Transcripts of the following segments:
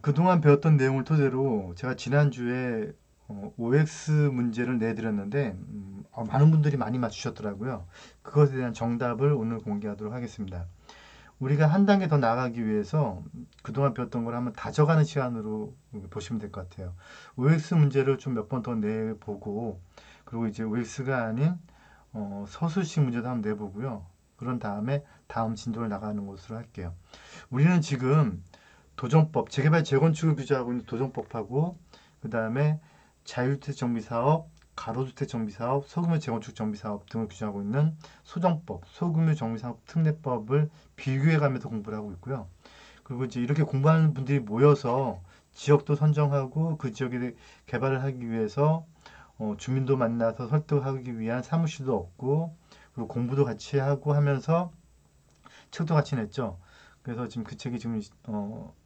그동안 배웠던 내용을 토대로 제가 지난주에 OX 문제를 내드렸는데 많은 분들이 많이 맞추셨더라고요. 그것에 대한 정답을 오늘 공개하도록 하겠습니다. 우리가 한 단계 더 나아가기 위해서 그동안 배웠던 걸 한번 다져가는 시간으로 보시면 될 것 같아요. OX 문제를 좀 몇 번 더 내보고 그리고 이제 OX가 아닌 서술식 문제도 한번 내보고요. 그런 다음에 다음 진도를 나가는 것으로 할게요. 우리는 지금 도정법, 재개발 재건축을 규제하고 있는 도정법하고 그 다음에 자유주택 정비사업, 가로주택 정비사업, 소규모 재건축 정비사업 등을 규제하고 있는 소정법, 소규모 정비사업 특례법을 비교해가면서 공부를 하고 있고요. 그리고 이제 이렇게 공부하는 분들이 모여서 지역도 선정하고 그 지역에 개발을 하기 위해서 주민도 만나서 설득하기 위한 사무실도 없고 그리고 공부도 같이 하고 하면서 책도 같이 냈죠. 그래서 지금 그 책이 지금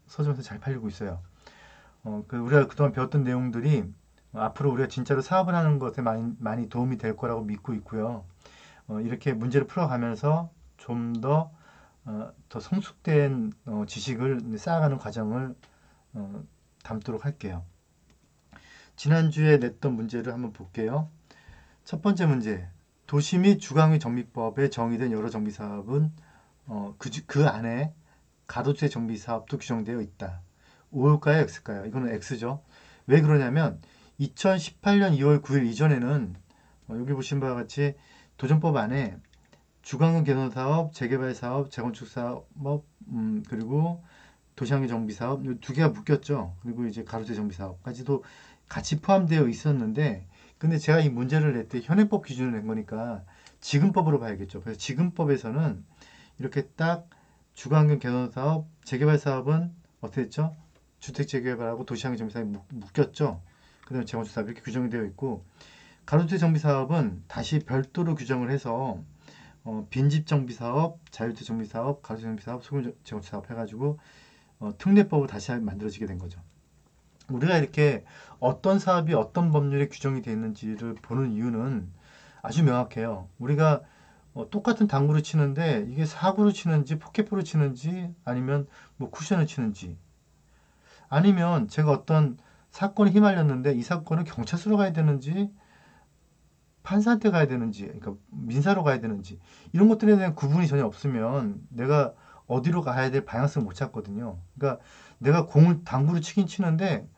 서점에서 잘 팔리고 있어요. 우리가 그동안 배웠던 내용들이 앞으로 우리가 진짜로 사업을 하는 것에 많이 도움이 될 거라고 믿고 있고요. 이렇게 문제를 풀어가면서 좀 더 성숙된 지식을 쌓아가는 과정을 어, 담도록 할게요. 지난주에 냈던 문제를 한번 볼게요. 첫 번째 문제. 도시 및 주거환경 정비법에 정의된 여러 정비사업은 그 안에 가로주택 정비사업도 규정되어 있다. O일까요? X일까요? 이거는 X죠. 왜 그러냐면 2018년 2월 9일 이전에는 여기 보신 바와 같이 도정법 안에 주거환경 개선 사업, 재개발 사업, 재건축 사업, 그리고 도시환경 정비 사업 두 개가 묶였죠. 그리고 이제 가로주택 정비 사업까지도 같이 포함되어 있었는데, 근데 제가 이 문제를 낼 때 현행법 기준을 낸 거니까 지금법으로 봐야겠죠. 그래서 지금법에서는 이렇게 딱 주거환경 개선 사업, 재개발 사업은 어떻게 했죠? 주택 재개발하고 도시환경 정비 사업이 묶였죠. 그다음에 재건축 사업 이렇게 규정이 되어 있고 가로주택 정비 사업은 다시 별도로 규정을 해서 빈집 정비 사업, 자유주택 정비 사업, 가로주택 정비 사업, 소규모 재건축 사업 해가지고 특례법을 다시 만들어지게 된 거죠. 우리가 이렇게 어떤 사업이 어떤 법률에 규정이 되어 있는지를 보는 이유는 아주 명확해요. 우리가 똑같은 당구를 치는데 이게 사구로 치는지 포켓볼을 치는지 아니면 뭐 쿠션을 치는지 아니면 제가 어떤 사건에 휘말렸는데 이 사건은 경찰서로 가야 되는지 판사한테 가야 되는지 그러니까 민사로 가야 되는지 이런 것들에 대한 구분이 전혀 없으면 내가 어디로 가야 될 방향성을 못 찾거든요. 그러니까 내가 공을 당구를 치긴 치는데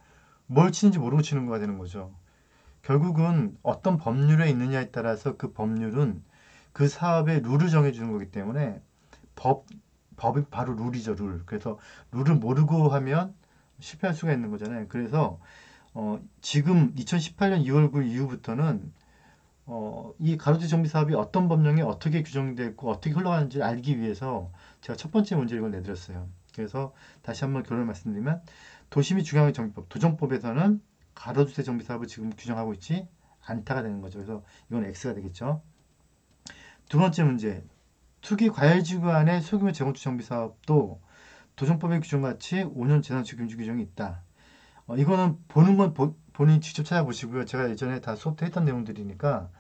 뭘 치는지 모르고 치는 거가 되는 거죠. 결국은 어떤 법률에 있느냐에 따라서 그 법률은 그 사업의 룰을 정해주는 거기 때문에 법, 법이 바로 룰이죠, 룰. 그래서 룰을 모르고 하면 실패할 수가 있는 거잖아요. 그래서 지금 2018년 2월 9일 이후부터는 이 가로주 정비 사업이 어떤 법령에 어떻게 규정되어 있고 어떻게 흘러가는지 알기 위해서 제가 첫 번째 문제를 이걸 내드렸어요. 그래서 다시 한번 결론을 말씀드리면 도시 및 주거환경 정비법, 도정법에서는 가로주택 정비 사업을 지금 규정하고 있지 않다가 되는 거죠. 그래서 이건 X가 되겠죠. 두 번째 문제, 투기 과열지구 안에 소규모 재건축 정비 사업도 도정법의 규정같이 5년 재산축 금지 규정이 있다. 이거는 보는 건 본인이 직접 찾아보시고요. 제가 예전에 다 수업 때 했던 내용들이니까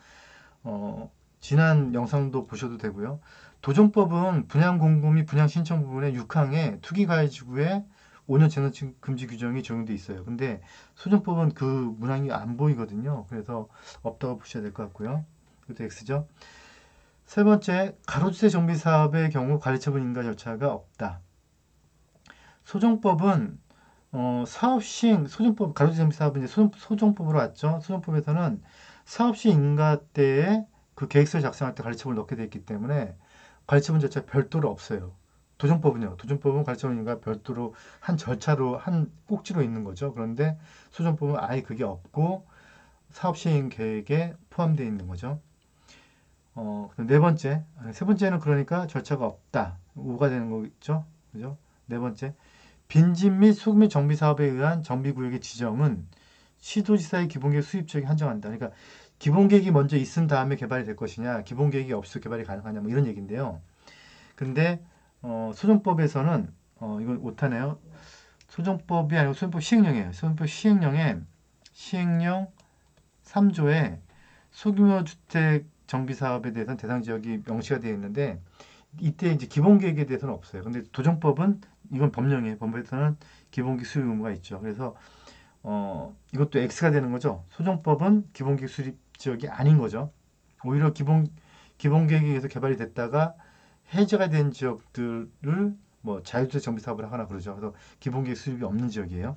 지난 영상도 보셔도 되고요. 도정법은 분양공고 및 분양신청 부분의 6항에 투기가해지구에 5년 재산축 금지 규정이 적용돼 있어요. 근데 소정법은 그 문항이 안 보이거든요. 그래서 없다고 보셔야 될 것 같고요. 이것도 X죠. 세 번째, 가로주택 정비 사업의 경우 관리처분 인가 절차가 없다. 소정법은 사업 시행 소정법 가로주택 정비 사업은 이제 소정법으로 왔죠. 소정법에서는 사업 시행 인가 때에 그 계획서를 작성할 때 관리처분을 넣게 되어 있기 때문에 관리처분 절차 별도로 없어요. 도정법은요. 도정법은 관리처분 인가 별도로 한 절차로 한 꼭지로 있는 거죠. 그런데 소정법은 아예 그게 없고 사업 시행 계획에 포함되어 있는 거죠. 네 번째, 세 번째는 그러니까 절차가 없다. 5가 되는 거겠죠. 그죠? 네 번째, 빈집 및 소규모 정비 사업에 의한 정비구역의 지정은 시도지사의 기본계획 수립 지역에 한정한다. 그러니까 기본계획이 먼저 있은 다음에 개발이 될 것이냐, 기본계획이 없어 개발이 가능하냐, 뭐 이런 얘기인데요. 근데 소정법에서는 이건 오타네요. 소정법이 아니고 소정법 시행령이에요. 소정법 시행령 3조에 소규모 주택 정비 사업에 대해서는 대상 지역이 명시가 되어 있는데 이때 이제 기본계획에 대해서는 없어요. 근데 도정법은 이건 법령이에요. 법에서는 기본계획 수립 의무가 있죠. 그래서 이것도 X가 되는 거죠. 소정법은 기본계획 수립 지역이 아닌 거죠. 오히려 기본계획에 의해서 개발이 됐다가 해제가 된 지역들을 뭐 자율주택 정비 사업을 하거나 그러죠. 그래서 기본계획 수립이 없는 지역이에요.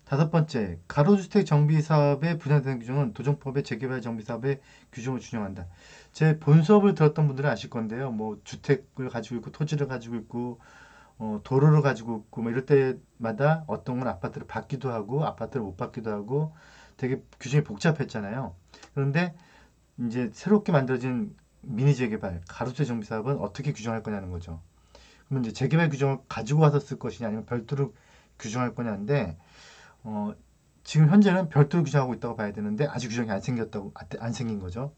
다섯 번째, 가로주택 정비 사업의 분양대상 규정은 도정법의 재개발 정비 사업의 규정을 준용한다. 제 본 수업을 들었던 분들은 아실 건데요. 뭐 주택을 가지고 있고 토지를 가지고 있고 도로를 가지고 있고 뭐 이럴 때마다 어떤 건 아파트를 받기도 하고 아파트를 못 받기도 하고 되게 규정이 복잡했잖아요. 그런데 이제 새롭게 만들어진 미니 재개발 가로주택 정비 사업은 어떻게 규정할 거냐는 거죠. 그러면 이제 재개발 규정을 가지고 와서 쓸 것이냐 아니면 별도로 규정할 거냐인데 어, 지금 현재는 별도로 규정하고 있다고 봐야 되는데 아직 규정이 안 생긴 거죠.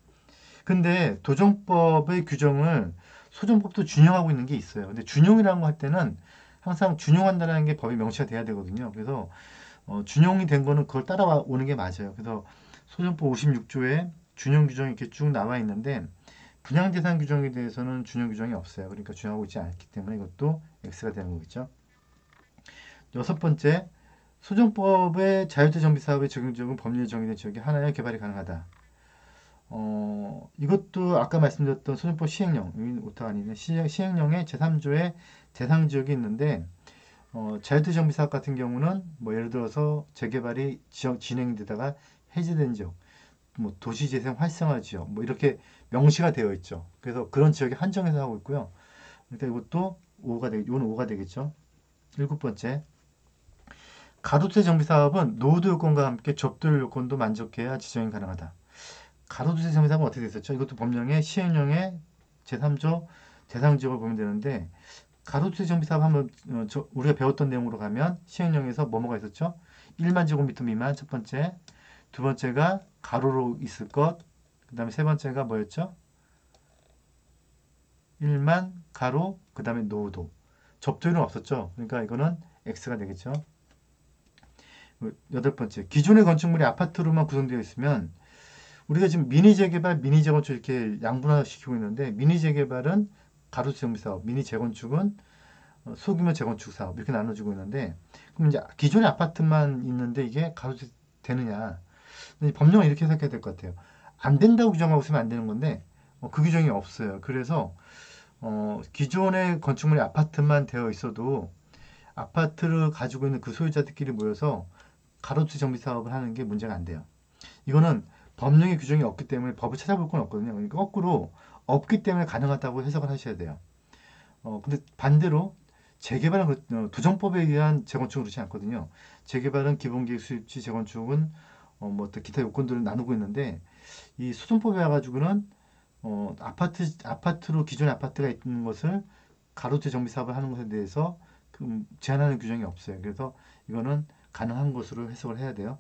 근데 도정법의 규정을 소정법도 준용하고 있는 게 있어요. 근데 준용이라는 거 할 때는 항상 준용한다는 게 법이 명시가 돼야 되거든요. 그래서 준용이 된 거는 그걸 따라오는 게 맞아요. 그래서 소정법 56조에 준용 규정이 이렇게 쭉 나와 있는데 분양 대상 규정에 대해서는 준용 규정이 없어요. 그러니까 준용하고 있지 않기 때문에 이것도 X가 되는 거겠죠. 여섯 번째, 소정법의 자율주택 정비 사업의 적용 지역은 법률에 정의된 지역이 하나여 개발이 가능하다. 이것도 아까 말씀드렸던 소정법 시행령, 여기는 오타가 아니네. 시행령의 제3조에 대상 지역이 있는데, 자율주택 정비 사업 같은 경우는 뭐 예를 들어서 재개발이 진행되다가 해제된 지역, 뭐 도시재생 활성화 지역, 뭐 이렇게 명시가 되어 있죠. 그래서 그런 지역에 한정해서 하고 있고요. 그러니까 이것도 5가 이건 5가 되겠죠. 일곱 번째, 가로주택 정비 사업은 노후도 요건과 함께 접도율 요건도 만족해야 지정이 가능하다. 가로주택 정비 사업은 어떻게 됐었죠? 이것도 법령의 시행령의 제3조 대상 지역을 보면 되는데 가로주택 정비 사업 하면 우리가 배웠던 내용으로 가면 시행령에서 뭐뭐가 있었죠? 1만 제곱미터 미만 첫 번째, 두 번째가 가로로 있을 것, 그 다음에 세 번째가 뭐였죠? 1만 가로, 그 다음에 노후도. 접도율은 없었죠? 그러니까 이거는 X가 되겠죠? 여덟 번째, 기존의 건축물이 아파트로만 구성되어 있으면 우리가 지금 미니 재개발, 미니 재건축 이렇게 양분화시키고 있는데 미니 재개발은 가로수 정비 사업, 미니 재건축은 소규모 재건축 사업 이렇게 나눠지고 있는데 그럼 이제 기존의 아파트만 있는데 이게 가로수 되느냐? 근데 법령은 이렇게 생각해야 될 것 같아요. 안 된다고 규정하고 있으면 안 되는 건데 그 규정이 없어요. 그래서 기존의 건축물이 아파트만 되어 있어도 아파트를 가지고 있는 그 소유자들끼리 모여서 가로수 정비 사업을 하는 게 문제가 안 돼요. 이거는 법령의 규정이 없기 때문에 법을 찾아볼 건 없거든요. 그러니까 거꾸로 없기 때문에 가능하다고 해석을 하셔야 돼요. 근데 반대로 재개발은 도정법에 의한 재건축은 그렇지 않거든요. 재개발은 기본계획 수립지, 재건축은 뭐 어떤 기타 요건들을 나누고 있는데 이 소정법에 와가지고는 아파트로 기존의 아파트가 있는 것을 가로채 정비 사업을 하는 것에 대해서 제한하는 규정이 없어요. 그래서 이거는 가능한 것으로 해석을 해야 돼요.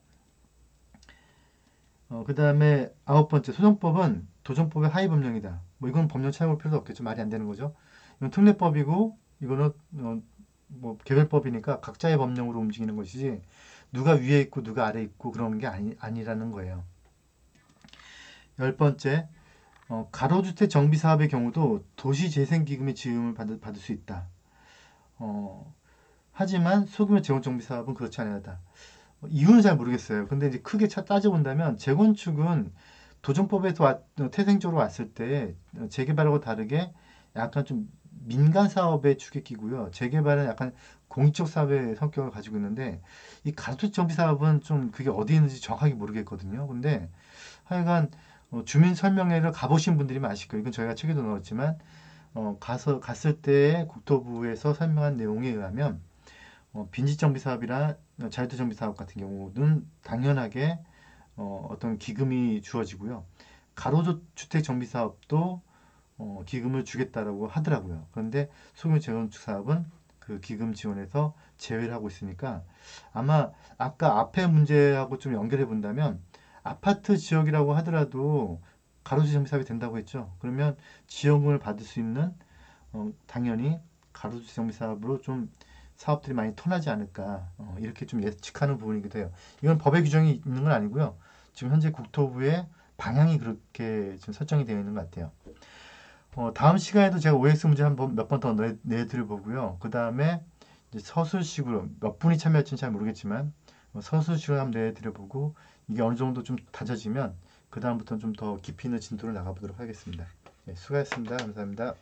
그 다음에 아홉 번째, 소정법은 도정법의 하위 법령이다. 뭐 이건 법령 찾아볼 필요도 없겠죠. 말이 안 되는 거죠. 이건 특례법이고 이거는 뭐 개별법이니까 각자의 법령으로 움직이는 것이지 누가 위에 있고 누가 아래 있고 그런 게 아니라는 거예요. 열 번째, 가로주택 정비 사업의 경우도 도시재생기금의 지원을 받을 수 있다. 하지만 소규모 재건정비 사업은 그렇지 않다. 이유는 잘 모르겠어요. 근데 이제 크게 따져본다면 재건축은 도정법에서 태생적으로 왔을 때 재개발하고 다르게 약간 좀 민간 사업의 축액기고요. 재개발은 약간 공익적 사업의 성격을 가지고 있는데 이 가로수 정비 사업은 좀 그게 어디 있는지 정확하게 모르겠거든요. 근데 하여간 주민 설명회를 가보신 분들이 많으실 거예요. 이건 저희가 책에도 넣었지만 갔을 때 국토부에서 설명한 내용에 의하면 빈집정비 사업이나 자유투정비 사업 같은 경우는 당연하게 어떤 기금이 주어지고요. 가로주택 정비 사업도 기금을 주겠다라고 하더라고요. 그런데 소규모 재건축 사업은 그 기금 지원에서 제외를 하고 있으니까 아마 아까 앞에 문제하고 좀 연결해 본다면 아파트 지역이라고 하더라도 가로주택 정비 사업이 된다고 했죠. 그러면 지원금을 받을 수 있는 당연히 가로주택 정비 사업으로 좀 사업들이 많이 터나지 않을까 이렇게 좀 예측하는 부분이기도 해요. 이건 법의 규정이 있는 건 아니고요. 지금 현재 국토부의 방향이 그렇게 지금 설정이 되어 있는 것 같아요. 다음 시간에도 제가 OX 문제 한번 몇 번 더 내드려 보고요. 그 다음에 이제 서술식으로 몇 분이 참여할지는 잘 모르겠지만 서술식으로 한번 내드려 보고 이게 어느 정도 좀 다져지면 그 다음부터는 좀 더 깊이 있는 진도를 나가보도록 하겠습니다. 네, 수고하셨습니다. 감사합니다.